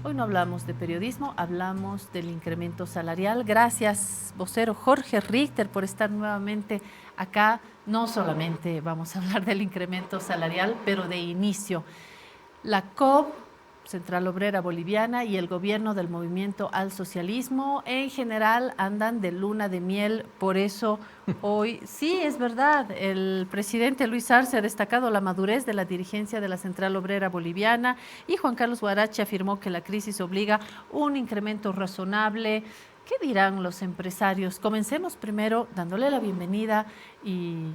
Hoy no hablamos de periodismo, hablamos del incremento salarial. Gracias, vocero Jorge Richter, por estar nuevamente acá. No solamente vamos a hablar del incremento salarial, pero de inicio. La COP, Central Obrera Boliviana, y el gobierno del Movimiento al Socialismo en general andan de luna de miel. Por eso hoy, sí, es verdad, el presidente Luis Arce ha destacado la madurez de la dirigencia de la Central Obrera Boliviana y Juan Carlos Huarache afirmó que la crisis obliga un incremento razonable. ¿Qué dirán los empresarios? Comencemos primero dándole la bienvenida y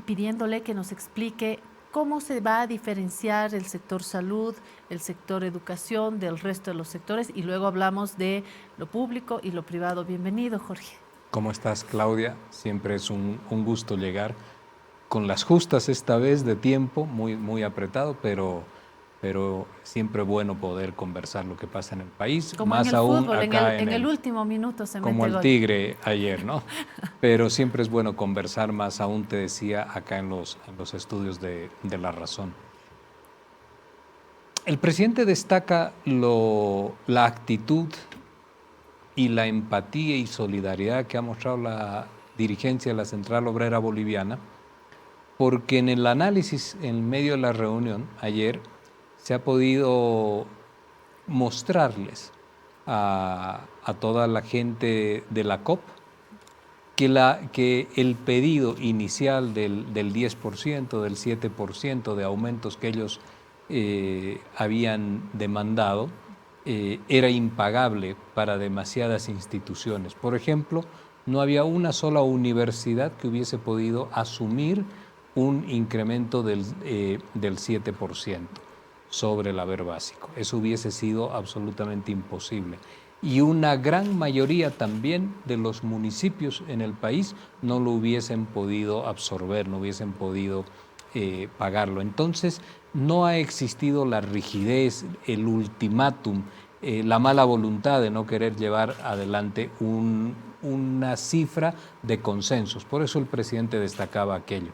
pidiéndole que nos explique cómo se va a diferenciar el sector salud, el sector educación del resto de los sectores, y luego hablamos de lo público y lo privado. Bienvenido, Jorge. ¿Cómo estás, Claudia? Siempre es un gusto llegar con las justas esta vez de tiempo, muy apretado, pero siempre bueno poder conversar lo que pasa en el país, Como en más el aún fútbol, acá en el último minuto se como mete el gol. Tigre ayer, ¿no? Pero siempre es bueno conversar, más aún te decía acá en los estudios de La Razón. El presidente destaca la actitud y la empatía y solidaridad que ha mostrado la dirigencia de la Central Obrera Boliviana, porque en el análisis en medio de la reunión ayer se ha podido mostrarles a toda la gente de la COP que el pedido inicial del 10%, del 7% de aumentos que ellos habían demandado, era impagable para demasiadas instituciones. Por ejemplo, no había una sola universidad que hubiese podido asumir un incremento del 7% sobre el haber básico. Eso hubiese sido absolutamente imposible. Y una gran mayoría también de los municipios en el país no lo hubiesen podido absorber, no hubiesen podido pagarlo. Entonces, no ha existido la rigidez, el ultimátum, la mala voluntad de no querer llevar adelante una cifra de consensos. Por eso el presidente destacaba aquello.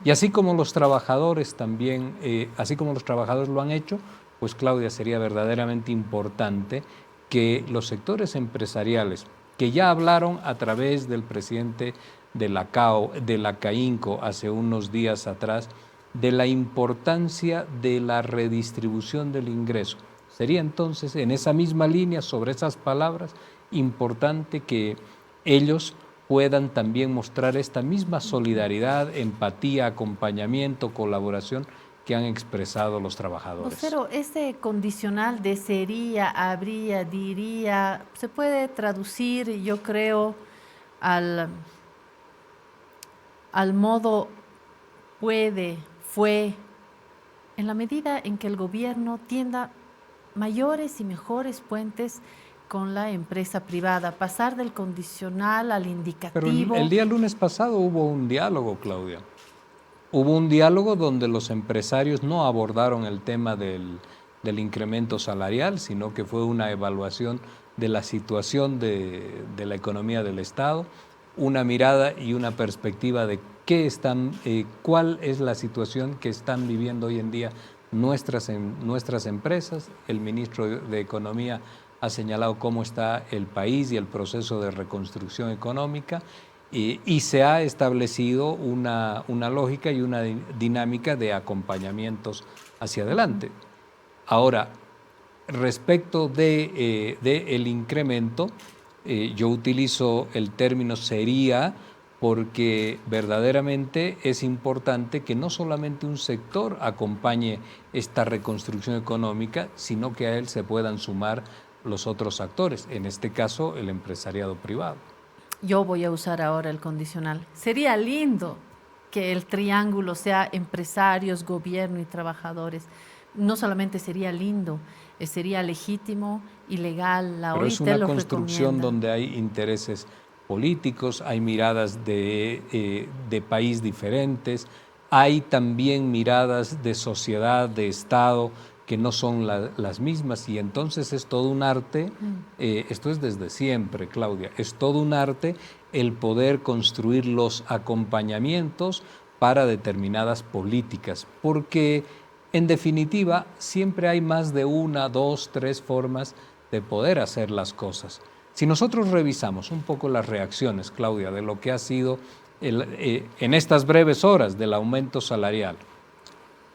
Y así como los trabajadores también, así como los trabajadores lo han hecho, pues Claudia, sería verdaderamente importante que los sectores empresariales que ya hablaron a través del presidente de la CAINCO hace unos días atrás, de la importancia de la redistribución del ingreso. Sería entonces, en esa misma línea, sobre esas palabras, importante que ellos puedan también mostrar esta misma solidaridad, empatía, acompañamiento, colaboración que han expresado los trabajadores. Vocero, ese condicional de sería, habría, diría, se puede traducir, yo creo, al modo puede, fue, en la medida en que el gobierno tienda mayores y mejores puentes con la empresa privada, pasar del condicional al indicativo. Pero el día lunes pasado hubo un diálogo, Claudia. Hubo un diálogo donde los empresarios no abordaron el tema del incremento salarial, sino que fue una evaluación de la situación de la economía del Estado, una mirada y una perspectiva de cuál es la situación que están viviendo hoy en día nuestras empresas. El ministro de Economía ha señalado cómo está el país y el proceso de reconstrucción económica, y se ha establecido una lógica y una dinámica de acompañamientos hacia adelante. Ahora, respecto de el incremento, yo utilizo el término sería porque verdaderamente es importante que no solamente un sector acompañe esta reconstrucción económica, sino que a él se puedan sumar los otros actores, en este caso el empresariado privado. Yo voy a usar ahora el condicional. Sería lindo que el triángulo sea empresarios, gobierno y trabajadores. No solamente sería lindo, sería legítimo y legal. La Pero OIT es una lo construcción recomienda. donde hay intereses políticos, hay miradas de país diferentes, hay también miradas de sociedad, de Estado, que no son las mismas, y entonces es todo un arte, esto es desde siempre, Claudia, es todo un arte el poder construir los acompañamientos para determinadas políticas, porque En definitiva, siempre hay más de una, dos, tres formas de poder hacer las cosas. Si nosotros revisamos un poco las reacciones, Claudia, de lo que ha sido en estas breves horas del aumento salarial,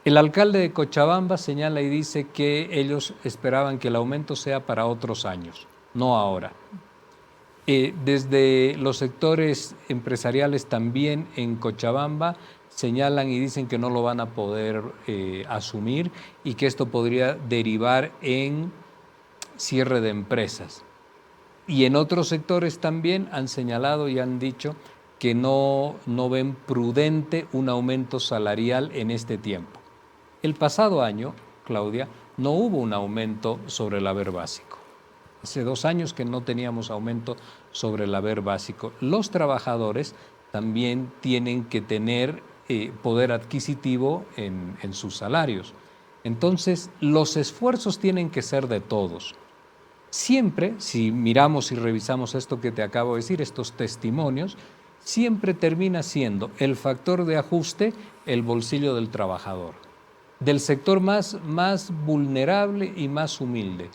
el alcalde de Cochabamba señala y dice que ellos esperaban que el aumento sea para otros años, no ahora. Desde los sectores empresariales también en Cochabamba señalan y dicen que no lo van a poder asumir y que esto podría derivar en cierre de empresas. Y en otros sectores también han señalado y han dicho que no ven prudente un aumento salarial en este tiempo. El pasado año, Claudia, no hubo un aumento sobre el haber básico. Hace 2 años que no teníamos aumento sobre el haber básico. Los trabajadores también tienen que tener poder adquisitivo en sus salarios. Entonces, los esfuerzos tienen que ser de todos. Siempre, si miramos y revisamos esto que te acabo de decir, estos testimonios, siempre termina siendo el factor de ajuste el bolsillo del trabajador, del sector más vulnerable y más humilde,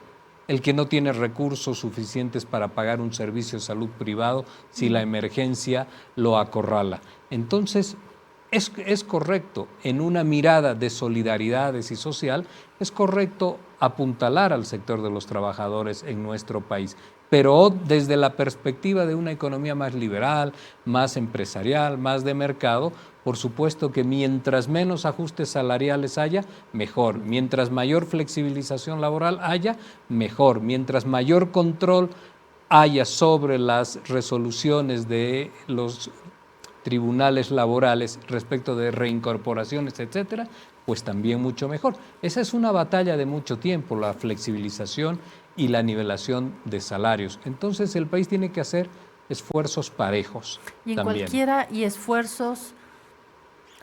el que no tiene recursos suficientes para pagar un servicio de salud privado si la emergencia lo acorrala. Entonces, es correcto, en una mirada de solidaridades y social, es correcto apuntalar al sector de los trabajadores en nuestro país, pero desde la perspectiva de una economía más liberal, más empresarial, más de mercado. Por supuesto que mientras menos ajustes salariales haya, mejor. Mientras mayor flexibilización laboral haya, mejor. Mientras mayor control haya sobre las resoluciones de los tribunales laborales respecto de reincorporaciones, etcétera, pues también mucho mejor. Esa es una batalla de mucho tiempo, la flexibilización y la nivelación de salarios. Entonces el país tiene que hacer esfuerzos parejos. Y en también. Cualquiera, y esfuerzos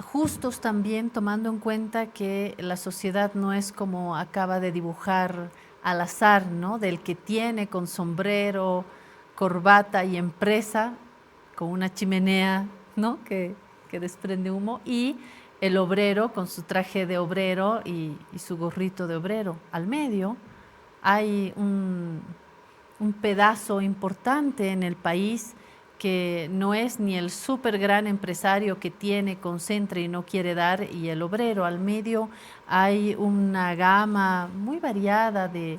justos también, tomando en cuenta que la sociedad no es como acaba de dibujar al azar, ¿no? Del que tiene con sombrero, corbata y empresa, con una chimenea, ¿no? que desprende humo, y el obrero con su traje de obrero y su gorrito de obrero. Al medio hay un pedazo importante en el país que no es ni el súper gran empresario que tiene, concentra y no quiere dar, y el obrero. Al medio hay una gama muy variada de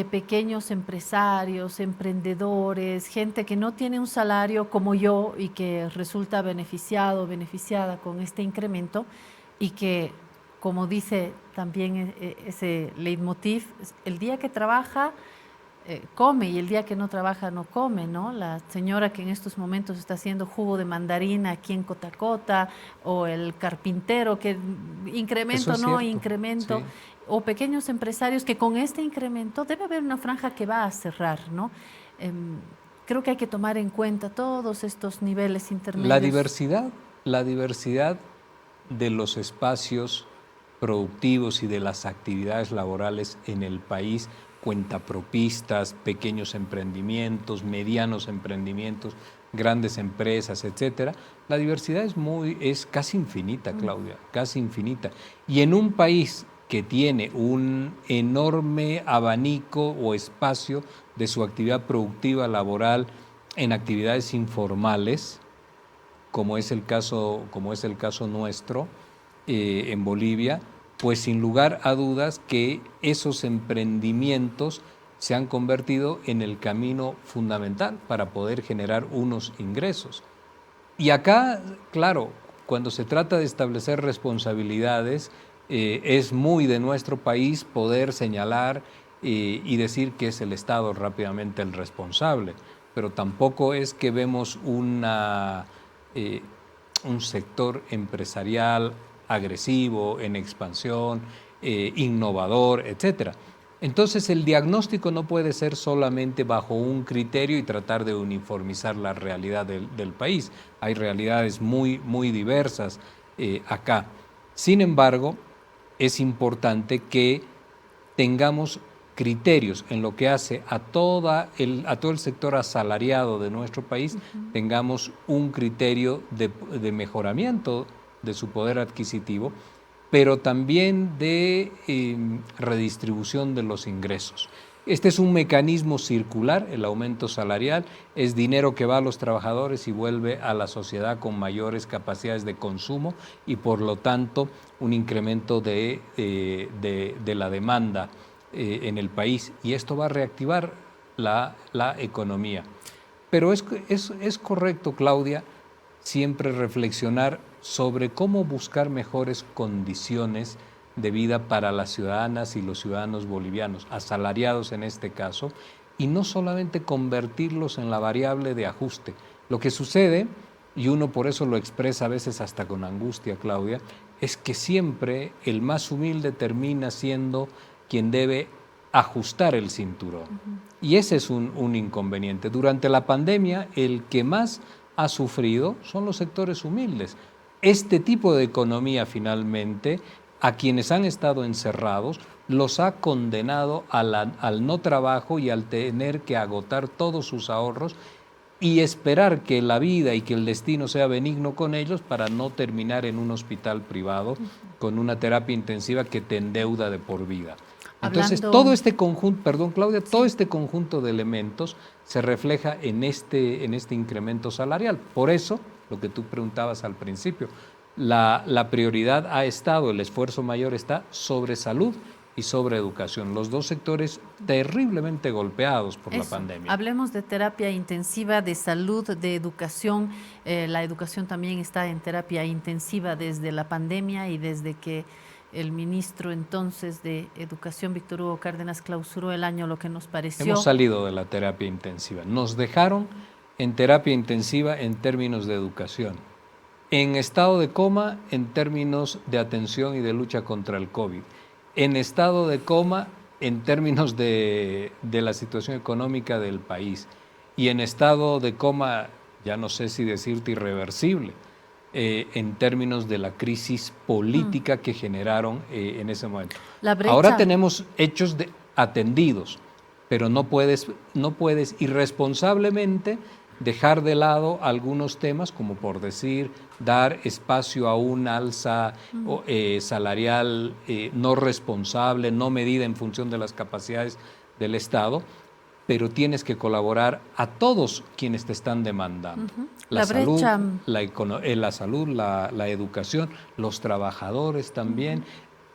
pequeños empresarios, emprendedores, gente que no tiene un salario como yo y que resulta beneficiado o beneficiada con este incremento, y que, como dice también ese leitmotiv, el día que trabaja come y el día que no trabaja no come, ¿no? La señora que en estos momentos está haciendo jugo de mandarina aquí en Cotacota, o el carpintero que incremento, no incremento, sí. O pequeños empresarios que con este incremento debe haber una franja que va a cerrar, ¿no? Creo que hay que tomar en cuenta todos estos niveles intermedios. La diversidad de los espacios productivos y de las actividades laborales en el país, cuentapropistas, pequeños emprendimientos, medianos emprendimientos, grandes empresas, etcétera. La diversidad es casi infinita, Claudia, casi infinita. Y en un país que tiene un enorme abanico o espacio de su actividad productiva laboral en actividades informales, como es el caso nuestro en Bolivia, pues sin lugar a dudas que esos emprendimientos se han convertido en el camino fundamental para poder generar unos ingresos. Y acá, claro, cuando se trata de establecer responsabilidades, es muy de nuestro país poder señalar y decir que es el Estado rápidamente el responsable, pero tampoco es que vemos un sector empresarial agresivo, en expansión, innovador, etcétera. Entonces el diagnóstico no puede ser solamente bajo un criterio y tratar de uniformizar la realidad del país. Hay realidades muy diversas acá. Sin embargo, es importante que tengamos criterios en lo que hace a todo el sector asalariado de nuestro país, tengamos un criterio de mejoramiento de su poder adquisitivo, pero también de redistribución de los ingresos. Este es un mecanismo circular, el aumento salarial, es dinero que va a los trabajadores y vuelve a la sociedad con mayores capacidades de consumo y por lo tanto un incremento de la demanda en el país, y esto va a reactivar la economía. Pero es correcto, Claudia, siempre reflexionar sobre cómo buscar mejores condiciones de vida para las ciudadanas y los ciudadanos bolivianos, asalariados en este caso, y no solamente convertirlos en la variable de ajuste. Lo que sucede, y uno por eso lo expresa a veces hasta con angustia, Claudia, es que siempre el más humilde termina siendo quien debe ajustar el cinturón. Y ese es un inconveniente. Durante la pandemia, el que más ha sufrido son los sectores humildes. Este tipo de economía, finalmente, a quienes han estado encerrados, los ha condenado al no trabajo y al tener que agotar todos sus ahorros y esperar que la vida y que el destino sea benigno con ellos para no terminar en un hospital privado con una terapia intensiva que te endeuda de por vida. Entonces, todo este conjunto, perdón Claudia, todo este conjunto de elementos se refleja en este incremento salarial. Por eso, lo que tú preguntabas al principio, la prioridad ha estado, el esfuerzo mayor está sobre salud y sobre educación, los dos sectores terriblemente golpeados por la pandemia. Hablemos de terapia intensiva, de salud, de educación. La educación también está en terapia intensiva desde la pandemia y desde que el ministro entonces de Educación, Víctor Hugo Cárdenas, clausuró el año, lo que nos pareció. Hemos salido de la terapia intensiva. Nos dejaron en terapia intensiva en términos de educación, en estado de coma en términos de atención y de lucha contra el COVID, en estado de coma en términos de la situación económica del país y en estado de coma, ya no sé si decirte irreversible, en términos de la crisis política que generaron en ese momento. Ahora tenemos hechos atendidos, pero no puedes irresponsablemente dejar de lado algunos temas, como por decir, dar espacio a un alza salarial no responsable, no medida en función de las capacidades del Estado, pero tienes que colaborar a todos quienes te están demandando. La salud, la educación, los trabajadores también.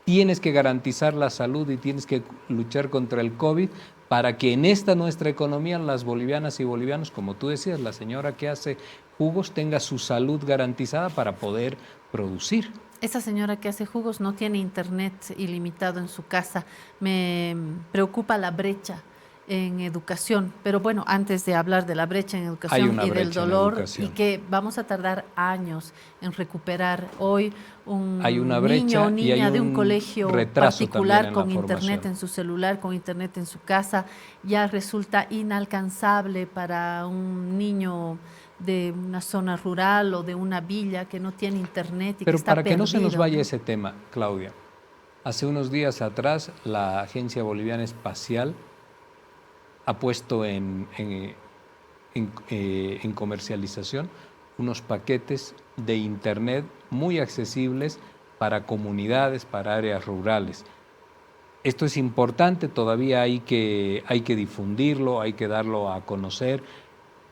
Tienes que garantizar la salud y tienes que luchar contra el COVID para que en esta nuestra economía las bolivianas y bolivianos, como tú decías, la señora que hace jugos tenga su salud garantizada para poder producir. Esa señora que hace jugos no tiene internet ilimitado en su casa. Me preocupa la brecha en educación, pero bueno, antes de hablar de la brecha en educación y del dolor, y que vamos a tardar años en recuperar hoy un niño o niña de un colegio particular con internet en su celular, con internet en su casa, ya resulta inalcanzable para un niño de una zona rural o de una villa que no tiene internet y pero que está para que perdido, no se nos vaya ese tema, Claudia, hace unos días atrás la Agencia Boliviana Espacial ha puesto en comercialización unos paquetes de internet muy accesibles para comunidades, para áreas rurales. Esto es importante, todavía hay que difundirlo, hay que darlo a conocer.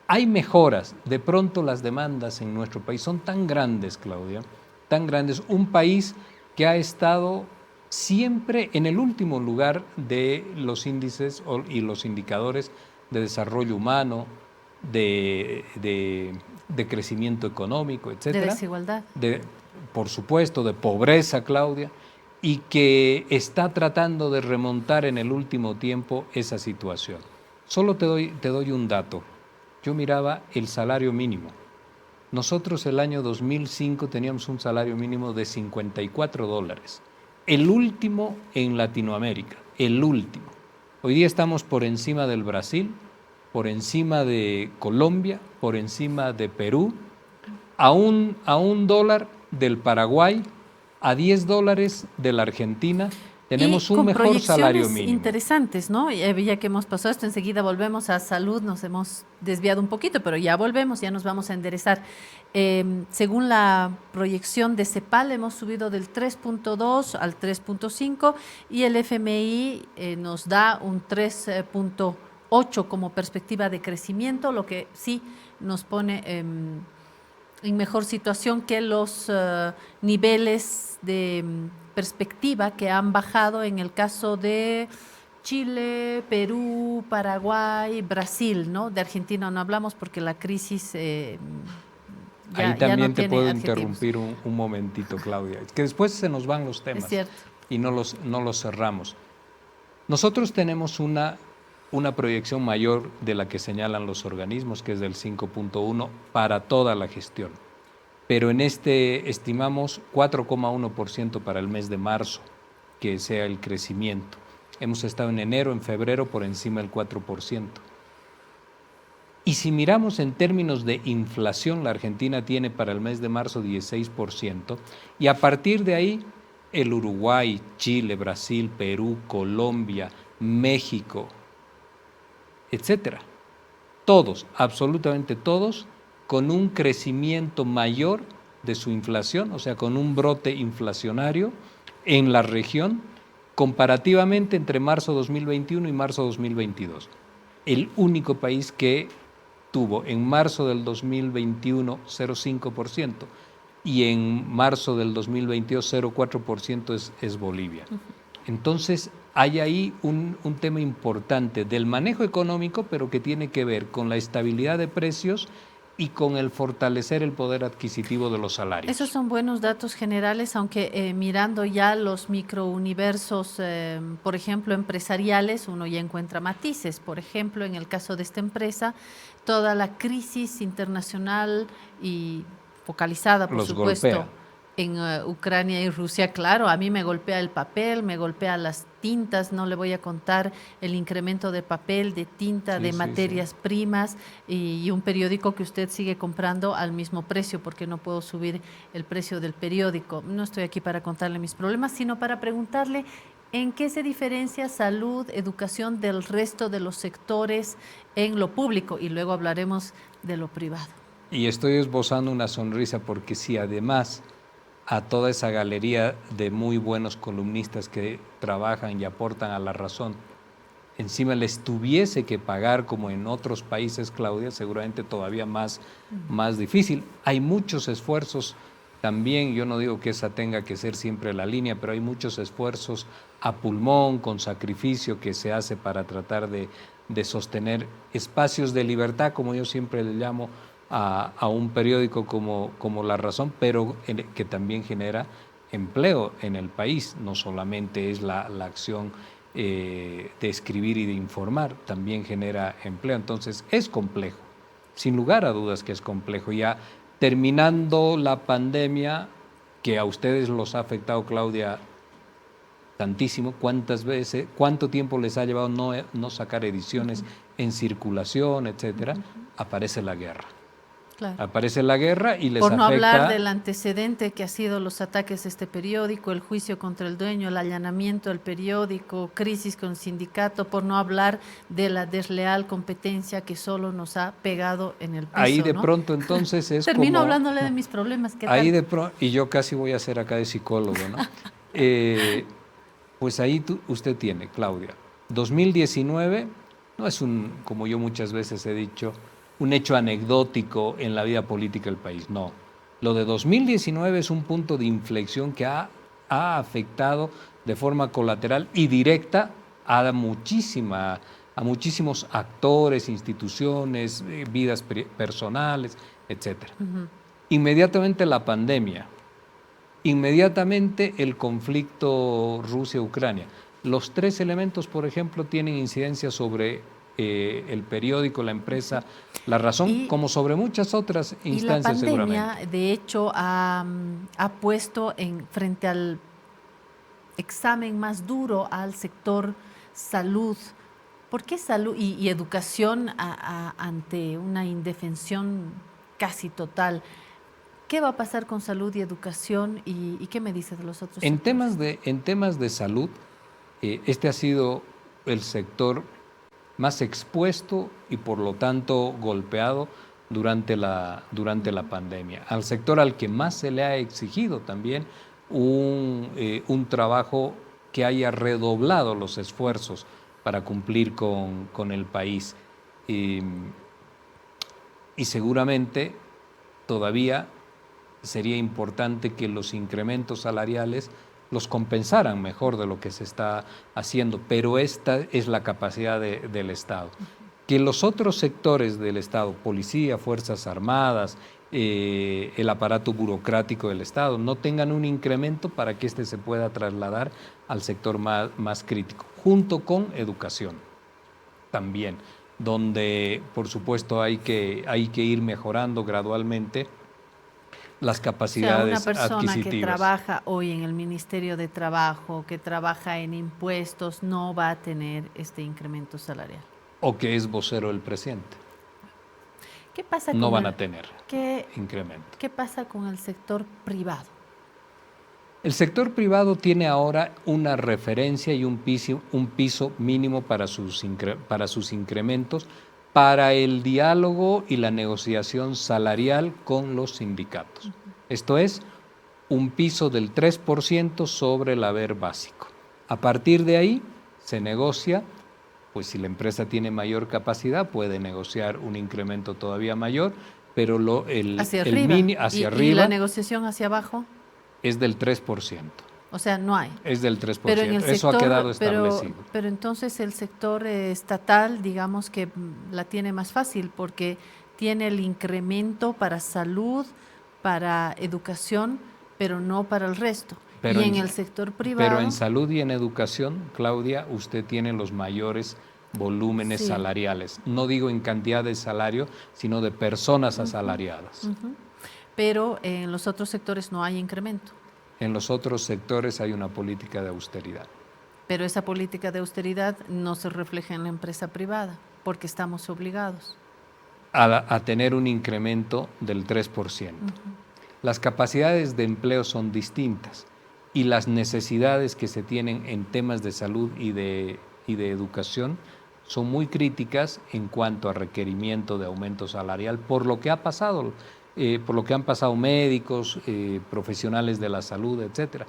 Hay mejoras, de pronto las demandas en nuestro país son tan grandes, Claudia, tan grandes. Un país que ha estado siempre en el último lugar de los índices y los indicadores de desarrollo humano, de crecimiento económico, etcétera. De desigualdad. Por supuesto, de pobreza, Claudia, y que está tratando de remontar en el último tiempo esa situación. Solo te doy un dato. Yo miraba el salario mínimo. Nosotros el año 2005 teníamos un salario mínimo de $54. El último en Latinoamérica, el último. Hoy día estamos por encima del Brasil, por encima de Colombia, por encima de Perú, a un dólar del Paraguay, a $10 de la Argentina. Tenemos y un con mejor salario proyecciones mínimo. interesantes, ¿no? Ya que hemos pasado esto, enseguida volvemos a salud, nos hemos desviado un poquito, pero ya volvemos, ya nos vamos a enderezar. Según la proyección de CEPAL, hemos subido del 3.2 al 3.5 y el FMI nos da un 3.8 como perspectiva de crecimiento, lo que sí nos pone en mejor situación que los niveles de perspectiva que han bajado en el caso de Chile, Perú, Paraguay, Brasil, ¿no? De Argentina no hablamos porque la crisis Ahí ya no también te tiene puedo adjetivos. interrumpir un momentito, Claudia. Es que después se nos van los Es temas cierto. y no los cerramos. Nosotros tenemos una proyección mayor de la que señalan los organismos, que es del 5.1 para toda la gestión. Pero en este estimamos 4,1% para el mes de marzo, que sea el crecimiento. Hemos estado en enero, en febrero, por encima del 4%. Y si miramos en términos de inflación, la Argentina tiene para el mes de marzo 16%, y a partir de ahí el Uruguay, Chile, Brasil, Perú, Colombia, México, etcétera. Todos, absolutamente todos, con un crecimiento mayor de su inflación, o sea, con un brote inflacionario en la región, comparativamente entre marzo 2021 y marzo 2022. El único país que tuvo en marzo del 2021 0,5% y en marzo del 2022 0,4% es Bolivia. Entonces, hay ahí un tema importante del manejo económico, pero que tiene que ver con la estabilidad de precios y con el fortalecer el poder adquisitivo de los salarios. Esos son buenos datos generales, aunque mirando ya los microuniversos, por ejemplo, empresariales, uno ya encuentra matices. Por ejemplo, en el caso de esta empresa, toda la crisis internacional y focalizada, por Los supuesto, golpea. en Ucrania y Rusia, claro, a mí me golpea el papel, me golpea las tintas, no le voy a contar el incremento de papel, de tinta, de materias primas y un periódico que usted sigue comprando al mismo precio porque no puedo subir el precio del periódico. No estoy aquí para contarle mis problemas, sino para preguntarle en qué se diferencia salud, educación del resto de los sectores en lo público y luego hablaremos de lo privado. Y estoy esbozando una sonrisa porque si además a toda esa galería de muy buenos columnistas que trabajan y aportan a La Razón, encima les tuviese que pagar como en otros países, Claudia, seguramente todavía más difícil. Hay muchos esfuerzos también, yo no digo que esa tenga que ser siempre la línea, pero hay muchos esfuerzos a pulmón, con sacrificio que se hace para tratar de sostener espacios de libertad, como yo siempre le llamo, a un periódico como La Razón, pero que también genera empleo en el país. No solamente es la acción de escribir y de informar, también genera empleo. Entonces es complejo, sin lugar a dudas que es complejo. Ya terminando la pandemia, que a ustedes los ha afectado, Claudia, tantísimo, cuánto tiempo les ha llevado no sacar ediciones en circulación, etcétera, aparece la guerra. Claro. Aparece la guerra y les afecta. Por no afecta, hablar del antecedente que ha sido los ataques a este periódico, el juicio contra el dueño, el allanamiento del periódico, crisis con el sindicato, por no hablar de la desleal competencia que solo nos ha pegado en el piso. Ahí de ¿no? pronto entonces es Termino como, hablándole de mis problemas. ¿Qué ahí tal? de pronto, y yo casi voy a ser acá de psicólogo, ¿no? Pues ahí usted tiene, Claudia, 2019 no es como yo muchas veces he dicho, un hecho anecdótico en la vida política del país, no. Lo de 2019 es un punto de inflexión que ha afectado de forma colateral y directa a muchísimos actores, instituciones, vidas personales, etcétera. Inmediatamente la pandemia, inmediatamente el conflicto Rusia-Ucrania. Los tres elementos, por ejemplo, tienen incidencia sobre el periódico, la empresa, La Razón, como sobre muchas otras instancias seguramente. Y la pandemia, de hecho, ha puesto frente al examen más duro al sector salud. ¿Por qué salud y educación ante una indefensión casi total? ¿Qué va a pasar con salud y educación y qué me dices de los otros En sectores? temas de salud, Este ha sido el sector más expuesto y por lo tanto golpeado durante la pandemia. Al sector al que más se le ha exigido también un trabajo que haya redoblado los esfuerzos para cumplir con el país. Y seguramente todavía sería importante que los incrementos salariales los compensaran mejor de lo que se está haciendo, pero esta es la capacidad del Estado. Que los otros sectores del Estado, policía, Fuerzas Armadas, el aparato burocrático del Estado, no tengan un incremento para que éste se pueda trasladar al sector más crítico, junto con educación también, donde por supuesto hay que ir mejorando gradualmente las capacidades adquisitivas. O sea, una persona que trabaja hoy en el Ministerio de Trabajo, que trabaja en impuestos, no va a tener este incremento salarial. O que es vocero del presidente. ¿Qué pasa no van a tener incremento. ¿Qué pasa con el sector privado? El sector privado tiene ahora una referencia y un piso mínimo para sus incrementos, para el diálogo y la negociación salarial con los sindicatos. Esto es, un piso del 3% sobre el haber básico. A partir de ahí se negocia, pues si la empresa tiene mayor capacidad puede negociar un incremento todavía mayor, pero hacia arriba. ¿Y la negociación hacia abajo? Es del 3%. O sea, no hay. Es del 3%. Pero en el Eso sector, ha quedado establecido. Pero entonces el sector estatal, digamos que la tiene más fácil porque tiene el incremento para salud, para educación, pero no para el resto. Y en el sector privado... Pero en salud y en educación, Claudia, usted tiene los mayores volúmenes salariales. No digo en cantidad de salario, sino de personas asalariadas. Pero en los otros sectores no hay incremento. En los otros sectores hay una política de austeridad. Pero esa política de austeridad no se refleja en la empresa privada, porque estamos obligados a tener un incremento del 3%. Las capacidades de empleo son distintas y las necesidades que se tienen en temas de salud y de educación son muy críticas en cuanto a requerimiento de aumento salarial por lo que ha pasado. Por lo que han pasado médicos, profesionales de la salud, etcétera,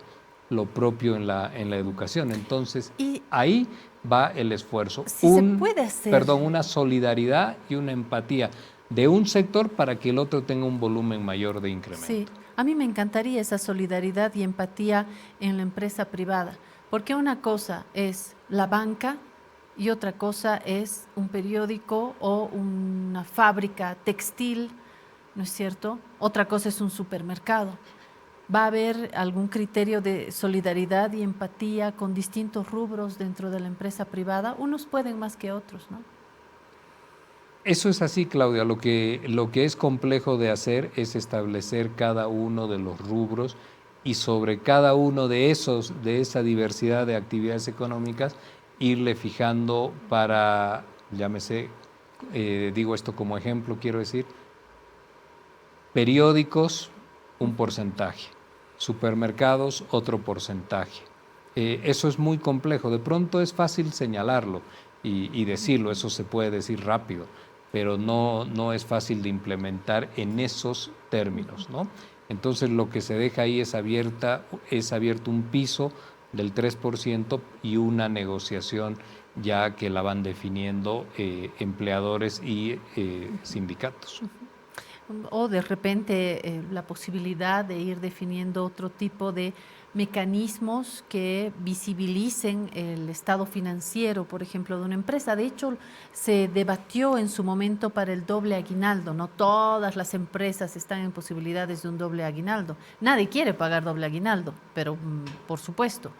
lo propio en la educación. Entonces, ahí va el esfuerzo. Se puede hacer. Una solidaridad y una empatía de un sector para que el otro tenga un volumen mayor de incremento. Sí, a mí me encantaría esa solidaridad y empatía en la empresa privada, porque una cosa es la banca y otra cosa es un periódico o una fábrica textil, ¿no es cierto? Otra cosa es un supermercado. ¿Va a haber algún criterio de solidaridad y empatía con distintos rubros dentro de la empresa privada? Unos pueden más que otros, ¿no? Eso es así, Claudia. Lo que es complejo de hacer es establecer cada uno de los rubros y sobre cada uno de esa diversidad de actividades económicas, irle fijando para, llámese, digo esto como ejemplo, quiero decir, periódicos, un porcentaje, supermercados, otro porcentaje. Eso es muy complejo. De pronto es fácil señalarlo y decirlo, eso se puede decir rápido, pero no es fácil de implementar en esos términos, ¿no? Entonces lo que se deja ahí es abierto un piso del 3% y una negociación ya que la van definiendo empleadores y sindicatos. O de repente la posibilidad de ir definiendo otro tipo de mecanismos que visibilicen el estado financiero, por ejemplo, de una empresa. De hecho, se debatió en su momento para el doble aguinaldo. No todas las empresas están en posibilidades de un doble aguinaldo. Nadie quiere pagar doble aguinaldo, pero por supuesto.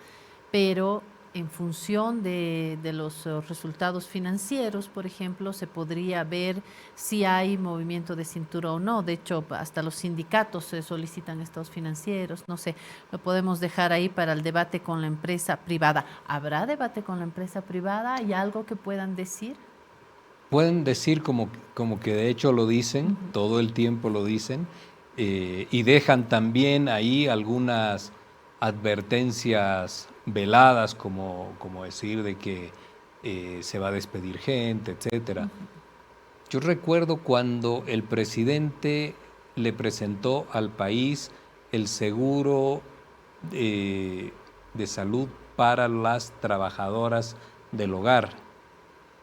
Pero en función de los resultados financieros, por ejemplo, se podría ver si hay movimiento de cintura o no. De hecho, hasta los sindicatos se solicitan estados financieros. No sé, lo podemos dejar ahí para el debate con la empresa privada. ¿Habrá debate con la empresa privada? ¿Hay algo que puedan decir? Pueden decir como que de hecho lo dicen, todo el tiempo lo dicen, y dejan también ahí algunas advertencias veladas como decir de que se va a despedir gente, etcétera. Yo recuerdo cuando el presidente le presentó al país el seguro de salud para las trabajadoras del hogar.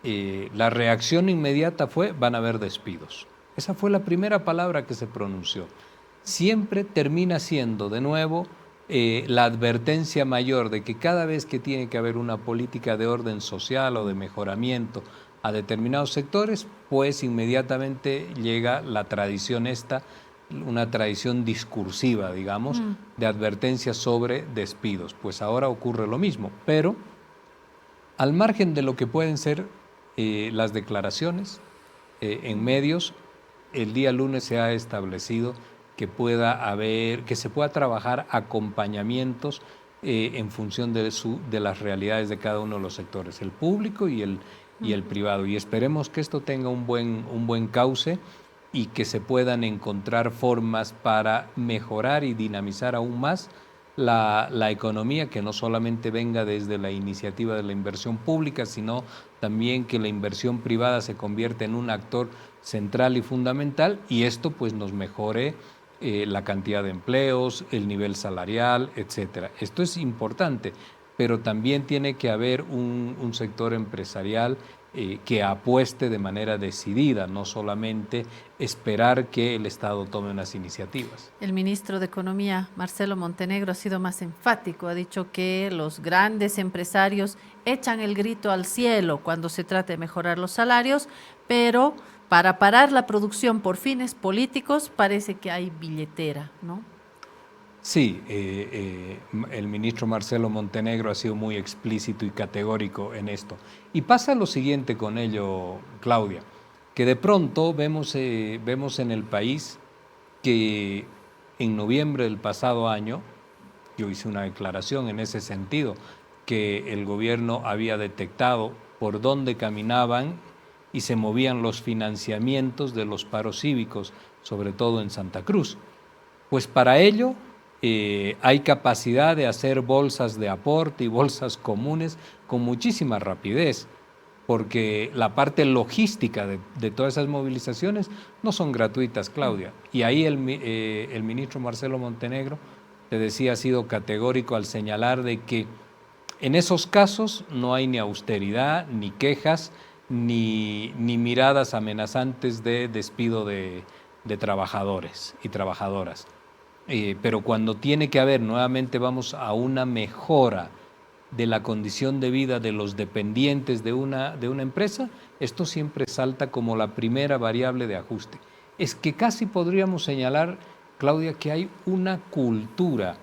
La reacción inmediata fue: van a haber despidos. Esa fue la primera palabra que se pronunció. Siempre termina siendo, de nuevo, la advertencia mayor de que cada vez que tiene que haber una política de orden social o de mejoramiento a determinados sectores, pues inmediatamente llega la tradición esta, una tradición discursiva, digamos, de advertencias sobre despidos. Pues ahora ocurre lo mismo, pero al margen de lo que pueden ser las declaraciones en medios, el día lunes se ha establecido que se pueda trabajar acompañamientos en función de las realidades de cada uno de los sectores, el público y el privado. Y esperemos que esto tenga un buen cauce y que se puedan encontrar formas para mejorar y dinamizar aún más la economía, que no solamente venga desde la iniciativa de la inversión pública, sino también que la inversión privada se convierta en un actor central y fundamental, y esto pues nos mejore la cantidad de empleos, el nivel salarial, etcétera. Esto es importante, pero también tiene que haber un sector empresarial que apueste de manera decidida, no solamente esperar que el Estado tome unas iniciativas. El ministro de Economía, Marcelo Montenegro, ha sido más enfático. Ha dicho que los grandes empresarios echan el grito al cielo cuando se trata de mejorar los salarios, pero para parar la producción por fines políticos parece que hay billetera, ¿no? Sí, el ministro Marcelo Montenegro ha sido muy explícito y categórico en esto. Y pasa lo siguiente con ello, Claudia, que de pronto vemos en el país que en noviembre del pasado año, yo hice una declaración en ese sentido, que el gobierno había detectado por dónde caminaban y se movían los financiamientos de los paros cívicos, sobre todo en Santa Cruz. Pues para ello hay capacidad de hacer bolsas de aporte y bolsas comunes con muchísima rapidez, porque la parte logística de todas esas movilizaciones no son gratuitas, Claudia. Y ahí el ministro Marcelo Montenegro, te decía, ha sido categórico al señalar de que en esos casos no hay ni austeridad, ni quejas, ni miradas amenazantes de despido de trabajadores y trabajadoras. Pero cuando tiene que haber, nuevamente vamos a una mejora de la condición de vida de los dependientes de una empresa, esto siempre salta como la primera variable de ajuste. Es que casi podríamos señalar, Claudia, que hay una cultura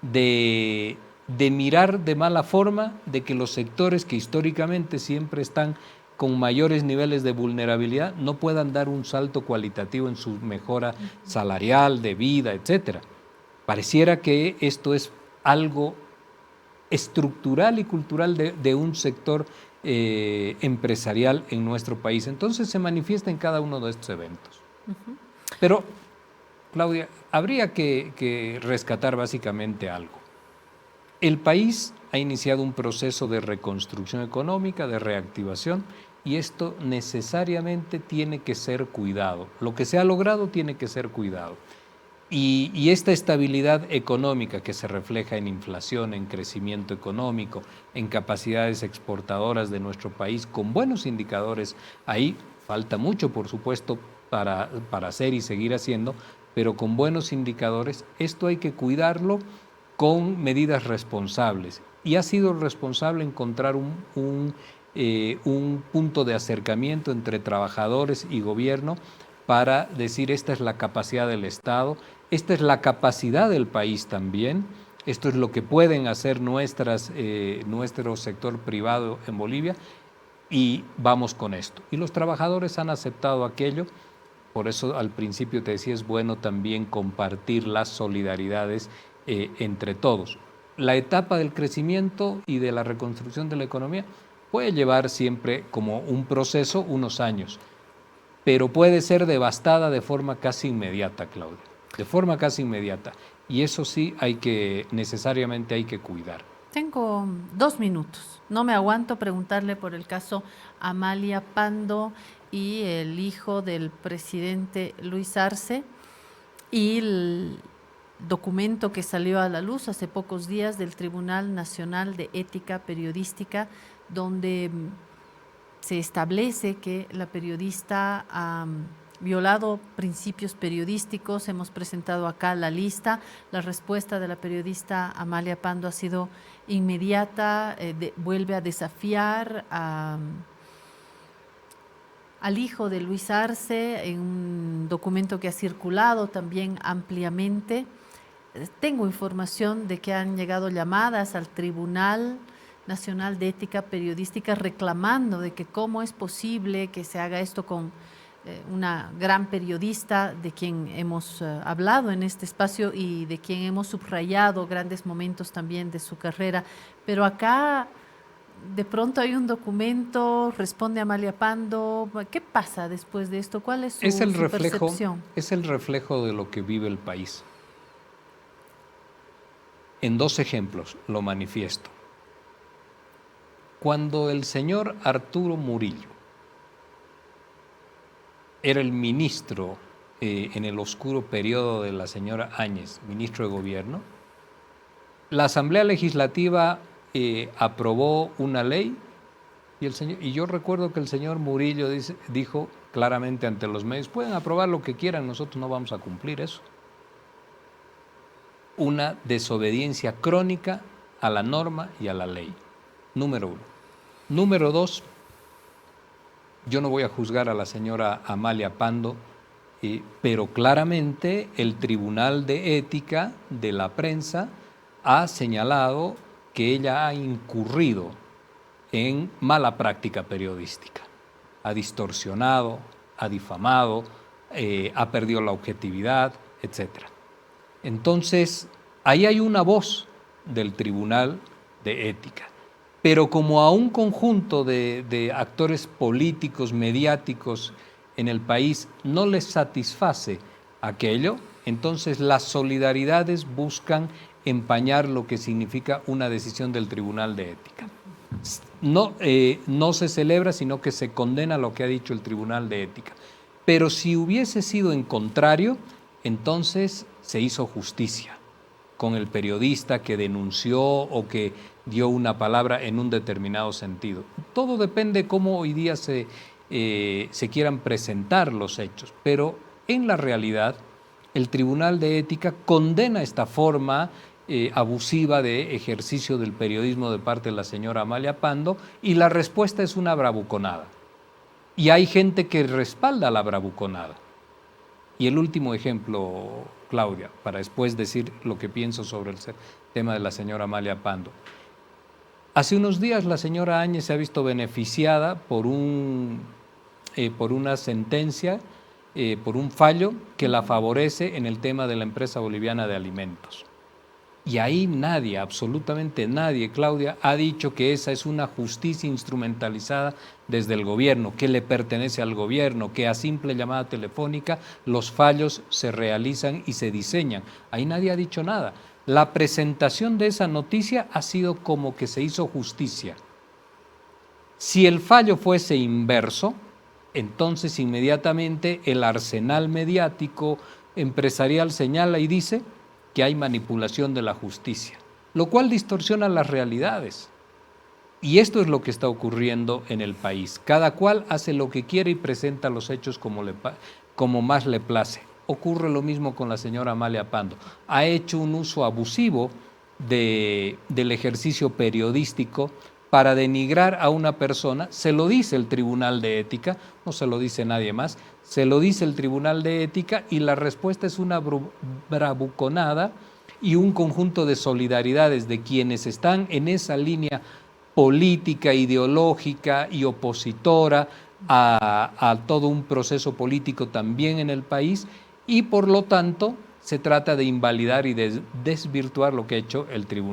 de mirar de mala forma de que los sectores que históricamente siempre están con mayores niveles de vulnerabilidad no puedan dar un salto cualitativo en su mejora salarial, de vida, etcétera. Pareciera que esto es algo estructural y cultural de un sector empresarial en nuestro país. Entonces se manifiesta en cada uno de estos eventos. Pero, Claudia, habría que rescatar básicamente algo. El país ha iniciado un proceso de reconstrucción económica, de reactivación, y esto necesariamente tiene que ser cuidado. Lo que se ha logrado tiene que ser cuidado. Y esta estabilidad económica que se refleja en inflación, en crecimiento económico, en capacidades exportadoras de nuestro país, con buenos indicadores, ahí falta mucho, por supuesto, para hacer y seguir haciendo, pero con buenos indicadores, esto hay que cuidarlo con medidas responsables. Y ha sido responsable encontrar un punto de acercamiento entre trabajadores y gobierno para decir: esta es la capacidad del Estado, esta es la capacidad del país también, esto es lo que pueden hacer nuestro sector privado en Bolivia, y vamos con esto. Y los trabajadores han aceptado aquello. Por eso al principio te decía, es bueno también compartir las solidaridades entre todos. La etapa del crecimiento y de la reconstrucción de la economía puede llevar siempre, como un proceso, unos años, pero puede ser devastada de forma casi inmediata, Claudia, de forma casi inmediata. Y eso sí necesariamente hay que cuidar. Tengo 2 minutos. No me aguanto preguntarle por el caso Amalia Pando y el hijo del presidente Luis Arce y el documento que salió a la luz hace pocos días del Tribunal Nacional de Ética Periodística, donde se establece que la periodista ha violado principios periodísticos. Hemos presentado acá la lista. La respuesta de la periodista Amalia Pando ha sido inmediata, vuelve a desafiar al hijo de Luis Arce en un documento que ha circulado también ampliamente. Tengo información de que han llegado llamadas al Tribunal Nacional de Ética Periodística reclamando de que cómo es posible que se haga esto con una gran periodista de quien hemos hablado en este espacio y de quien hemos subrayado grandes momentos también de su carrera. Pero acá de pronto hay un documento, responde Amalia Pando. ¿Qué pasa después de esto? ¿Cuál es su percepción? Es el reflejo de lo que vive el país. En 2 ejemplos lo manifiesto. Cuando el señor Arturo Murillo era el ministro en el oscuro periodo de la señora Áñez, ministro de Gobierno, la Asamblea Legislativa aprobó una ley y yo recuerdo que el señor Murillo dijo claramente ante los medios, pueden aprobar lo que quieran, nosotros no vamos a cumplir eso. Una desobediencia crónica a la norma y a la ley, número 1. Número 2, yo no voy a juzgar a la señora Amalia Pando, pero claramente el Tribunal de Ética de la Prensa ha señalado que ella ha incurrido en mala práctica periodística. Ha distorsionado, ha difamado, ha perdido la objetividad, etc. Entonces, ahí hay una voz del Tribunal de Ética. Pero como a un conjunto de actores políticos, mediáticos en el país no les satisface aquello, entonces las solidaridades buscan empañar lo que significa una decisión del Tribunal de Ética. No se celebra, sino que se condena lo que ha dicho el Tribunal de Ética. Pero si hubiese sido en contrario, entonces se hizo justicia con el periodista que denunció o que dio una palabra en un determinado sentido. Todo depende cómo hoy día se quieran presentar los hechos, pero en la realidad el Tribunal de Ética condena esta forma abusiva de ejercicio del periodismo de parte de la señora Amalia Pando y la respuesta es una bravuconada. Y hay gente que respalda la bravuconada. Y el último ejemplo, Claudia, para después decir lo que pienso sobre el tema de la señora Amalia Pando. Hace unos días la señora Áñez se ha visto beneficiada por una sentencia, por un fallo que la favorece en el tema de la empresa boliviana de alimentos. Y ahí nadie, absolutamente nadie, Claudia, ha dicho que esa es una justicia instrumentalizada desde el gobierno, que le pertenece al gobierno, que a simple llamada telefónica los fallos se realizan y se diseñan. Ahí nadie ha dicho nada. La presentación de esa noticia ha sido como que se hizo justicia. Si el fallo fuese inverso, entonces inmediatamente el arsenal mediático empresarial señala y dice que hay manipulación de la justicia, lo cual distorsiona las realidades. Y esto es lo que está ocurriendo en el país. Cada cual hace lo que quiere y presenta los hechos como más le place. Ocurre lo mismo con la señora Amalia Pando. Ha hecho un uso abusivo del ejercicio periodístico para denigrar a una persona. Se lo dice el Tribunal de Ética, no se lo dice nadie más, se lo dice el Tribunal de Ética y la respuesta es una bravuconada y un conjunto de solidaridades de quienes están en esa línea política, ideológica y opositora a todo un proceso político también en el país y por lo tanto se trata de invalidar y de desvirtuar lo que ha hecho el Tribunal.